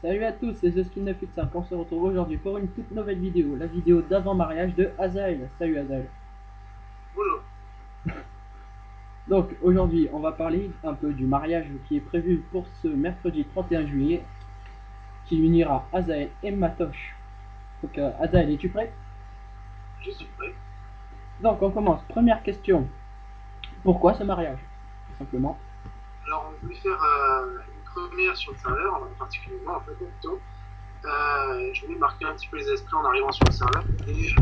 Salut à tous, c'est The Skin 985. On se retrouve aujourd'hui pour une toute nouvelle vidéo, la vidéo d'avant-mariage de Azael. Salut Azael. Bonjour. Donc aujourd'hui, on va parler un peu du mariage qui est prévu pour ce mercredi 31 juillet, qui unira Azael et Matoche. Donc Azael, es-tu prêt? Je suis prêt. Donc on commence. Première question. Pourquoi ce mariage? Tout simplement. Alors, on voulait faire une première sur le serveur, particulièrement en fait, plutôt. Je voulais marquer un petit peu les esprits en arrivant sur le serveur. Et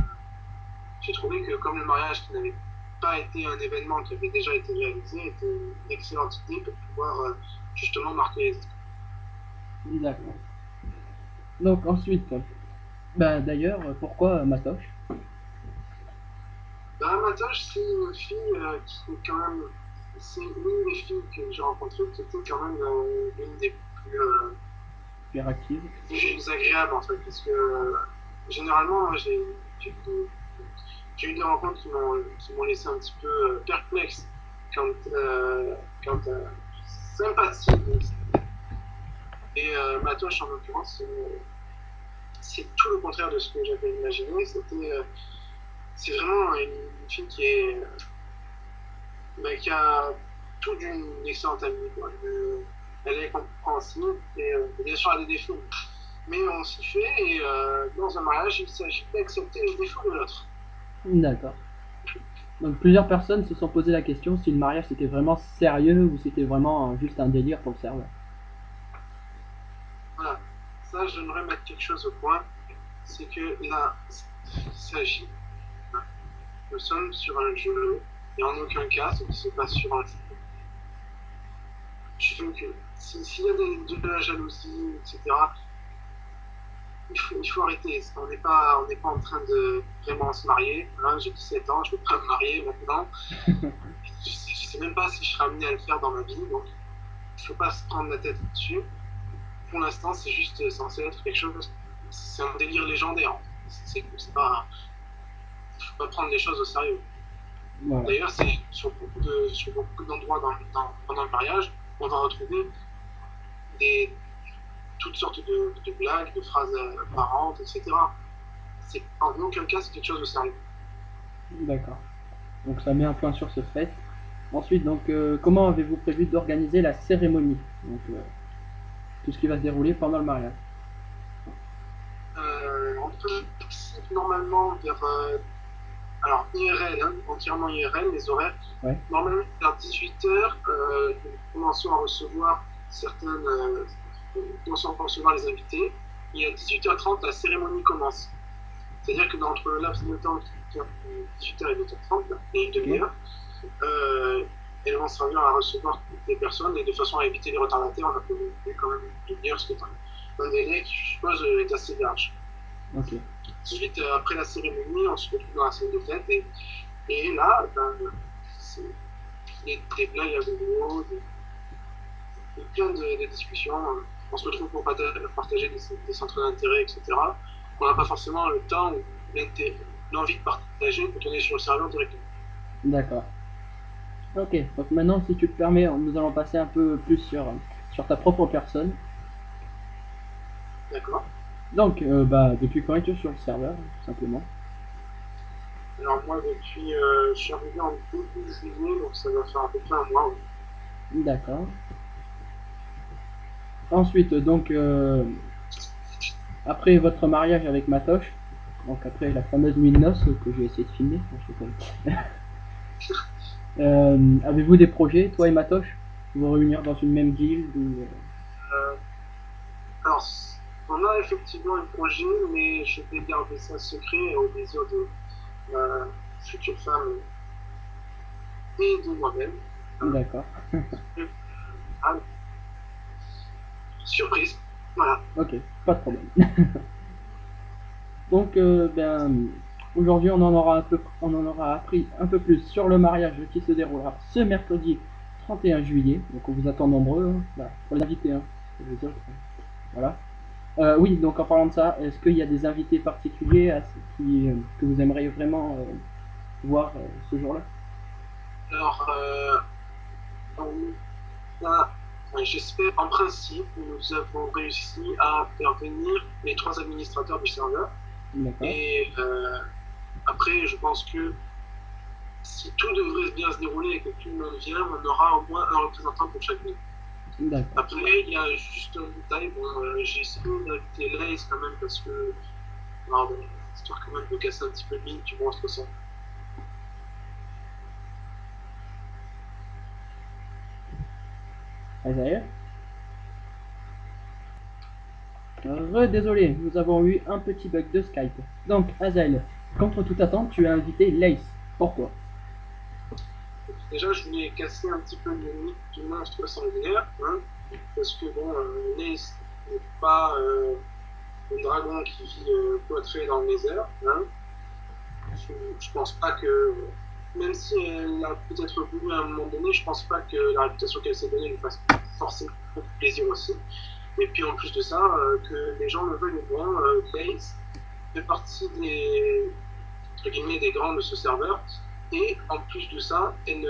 j'ai trouvé que comme le mariage qui n'avait pas été un événement qui avait déjà été réalisé était une excellente idée pour pouvoir justement marquer les esprits. D'accord. Donc ensuite, bah d'ailleurs, pourquoi Matoche? Bah, Matoche, c'est une fille qui est quand même. C'est l'une des filles que j'ai rencontrées qui était quand même l'une des Super active. plus agréables en fait. Parce que généralement, j'ai eu des rencontres qui m'ont laissé un petit peu perplexe quant, quant à sympathie. Et Matoche, en l'occurrence, c'est tout le contraire de ce que j'avais imaginé. C'est vraiment une fille qui a tout d'une excellente amie. Quoi. Elle est compréhensive et bien sûr elle a des défauts. Mais on s'y fait et dans un mariage, il s'agit d'accepter les défauts de l'autre. D'accord. Donc plusieurs personnes se sont posé la question si le mariage c'était vraiment sérieux ou c'était vraiment juste un délire pour le serveur. Voilà. Ça, j'aimerais mettre quelque chose au point. C'est que là, il s'agit, nous sommes sur un jeu et en aucun cas ce qui se passe sur un jeu. Je veux que s'il y a de la jalousie, etc., il faut arrêter. On n'est pas en train de vraiment se marier. Là, j'ai 17 ans, je ne veux pas me marier maintenant. Je ne sais même pas si je serai amené à le faire dans ma vie, donc il ne faut pas se prendre la tête dessus. Pour l'instant, c'est juste censé être quelque chose. C'est un délire légendaire. C'est pas, faut pas prendre les choses au sérieux. Voilà. D'ailleurs, c'est sur beaucoup d'endroits pendant le mariage, on va retrouver des, toutes sortes de blagues, de phrases marrantes, etc. C'est en aucun cas c'est quelque chose de sérieux. D'accord. Donc ça met un point sur ce fait. Ensuite, donc, comment avez-vous prévu d'organiser la cérémonie? Donc, tout ce qui va se dérouler pendant le mariage. On peut normalement vers alors IRL, hein, entièrement IRL, les horaires. Ouais. Normalement, vers 18h, nous commençons à recevoir nous commençons à recevoir les invités. Et à 18h30, la cérémonie commence. C'est-à-dire que dans le laps de temps qui entre 18h et 2h30, il y a une Ok. demi-heure, euh, elles vont servir à recevoir toutes les personnes et de façon à éviter les retardataires, on a prévu quand même une demi-heure, ce qui est un délai qui, je suppose, est assez large. Ok. Ensuite, après la cérémonie, on se retrouve dans la salle de fête et là, ben, c'est des blagues à vélo, plein de discussions. On se retrouve pour partager des centres d'intérêt, etc. On n'a pas forcément le temps ou l'envie de partager quand on est sur le serveur directement. D'accord. Ok. Donc maintenant, si tu te permets, nous allons passer un peu plus sur ta propre personne. D'accord. Donc, bah, depuis quand es-tu sur le serveur, tout simplement? Alors moi, depuis, je suis arrivé en début juillet, donc ça va faire à peu près un mois. Ouais. D'accord. Ensuite, donc, après votre mariage avec Matoche, donc après la fameuse nuit de noces que j'ai essayé de filmer, non, je déconne. Avez-vous des projets, toi et Matoche, vous réunir dans une même guilde ou, Euh, alors, on a effectivement un projet, mais je vais garder ça secret au désir de ma future femme et de moi-même. Hein. D'accord. Ah, surprise. Voilà. Ok, pas de problème. Donc, ben, aujourd'hui, on en aura appris un peu plus sur le mariage qui se déroulera ce mercredi 31 juillet. Donc, on vous attend nombreux, hein, là, pour les invités, hein, je veux dire, voilà. Oui, donc en parlant de ça, est-ce qu'il y a des invités particuliers que vous aimeriez vraiment voir ce jour-là? Alors, on a J'espère, en principe, nous avons réussi à faire venir les 3 administrateurs du serveur. D'accord. Et après, je pense que si tout devrait bien se dérouler et que tout le monde vient, on aura au moins un représentant pour chaque ville. D'accord. Après, il y a juste un détail. Bon, j'ai essayé d'inviter Lace quand même parce que, alors, bon, histoire quand même de casser un petit peu le mine du monstre son. Azael. Désolé, nous avons eu un petit bug de Skype. Donc, Azael, contre toute attente, tu as invité Lace. Pourquoi? Déjà, je voulais casser un petit peu le mythe du monstre sanguinaire, hein, parce que bon, Lace n'est pas un dragon qui vit cloîtré dans les airs. Hein. Je pense pas que, même si elle a peut-être voulu à un moment donné, je pense pas que la réputation qu'elle s'est donnée lui fasse forcément beaucoup plaisir aussi. Et puis en plus de ça, que les gens le veuillent ou non, Lace fait partie entre guillemets, des grands de ce serveur. Et en plus de ça, elle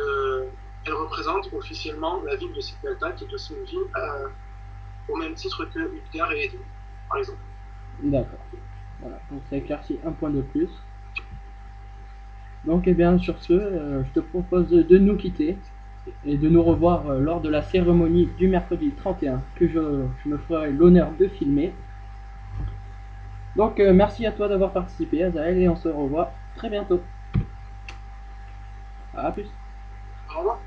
représente officiellement la ville de Sigalta, qui est aussi une ville au même titre que Utgard et Edin, par exemple. D'accord. Voilà, donc ça éclaircit un point de plus. Donc, eh bien, sur ce, je te propose de nous quitter et de nous revoir lors de la cérémonie du mercredi 31 que je me ferai l'honneur de filmer. Donc, merci à toi d'avoir participé, Azael, et on se revoit très bientôt. À plus. Au revoir.